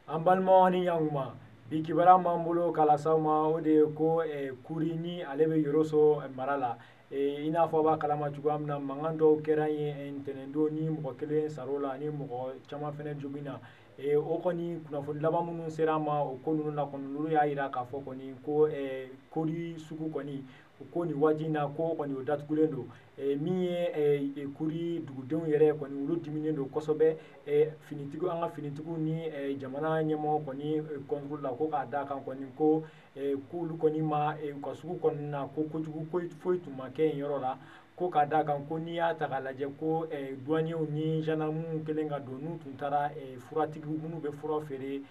An balima ni ɲankuma bi kibara m'an bolo k'a las'aw ma o de ye ko kuri ni ale bɛ yɔrɔso mara la i n'a fɔ a b'a kalama cogoya min na mankan dɔw kɛra ye ntɛnɛndon ni mɔgɔ kelen sar'o la ani mɔgɔ caman fɛnɛ joginna o kɔni kunnafoni laban minnu sera an ma o ko ninnu na kɔni olu y'a yira k'a fɔ kɔni ko kori sugu kɔni ko nin waati in na ko kɔni o datugulen don min ye kuri dugudenw yɛrɛ kɔni olu diminen don kosɛbɛ finitigiw an ka finitigiw ni jamana ɲɛmɔgɔ kɔni contre la ko k'a d'a kan kɔni ko k'olu kɔni ma u ka sugu kɔnɔna na ko kojugu foyi tun ma kɛ yen yɔrɔ la ko k'a d'a kan ko n'i y'a ta k'a lajɛ ko douaniers ni gendarmes kɛlen ka don n'u tun taara furatigi minnu bɛ fura feere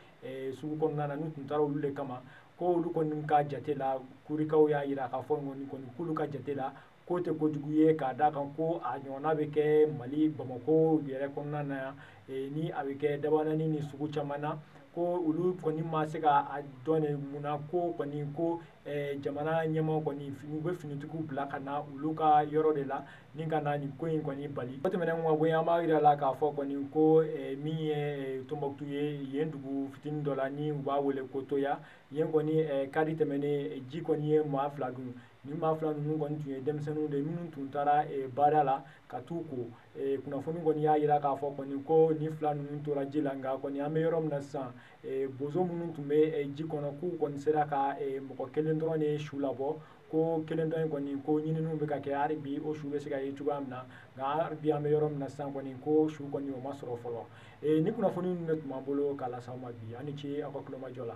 sugu kɔnɔna na n'u tun taara olu de kama ko olu kɔni ka jate la kurikaw y'a yira k'a fɔ kɔni k'olu ka jate la k'o tɛ kojugu ye k'a d'a kan ko a ɲɔgɔnna bɛ kɛ Mali Bamako yɛrɛ kɔnɔna na yan ni a bɛ kɛ dabanani ni sugu caman na ko olu kɔni ma se ka dɔn de mun na ko kɔni ko jamana ɲɛmɔgɔ kɔni u bɛ finitigiw bila ka na olu ka yɔrɔ de la ni ka na nin ko in kɔni bali o tɛmɛnen kɔ bɔ yen an b'a yira la k'a fɔ kɔni ko min ye Tɔnbɔkutu ye yen dugu fitinin dɔ la ni u b'a wele ko Toya yen kɔni kari tɛmɛnen ji kɔni ye maa fila dun ni maa fila ninnu kɔni tun ye denmisɛnninw de minnu tun taara baara la ka t'u ko kunnafoni kɔni y'a yira k'a fɔ kɔni ko ni fila ninnu tora ji la nka kɔni an bɛ yɔrɔ min na sisan bozo minnu tun bɛ ji kɔnɔ k'u kɔni sera ka mɔgɔ kelen dɔrɔn de su labɔ ko kelen dɔ in kɔni ko ɲininiw bɛ ka kɛ hali bi o su bɛ se ka ye cogoya min na nka hali bi an bɛ yɔrɔ min na sisan kɔni ko su kɔni o ma sɔrɔ fɔlɔ ni kunnafoni ninnu de tun b'an bolo k'a las'aw ma bi a' ni ce aw ka kulomajɔ la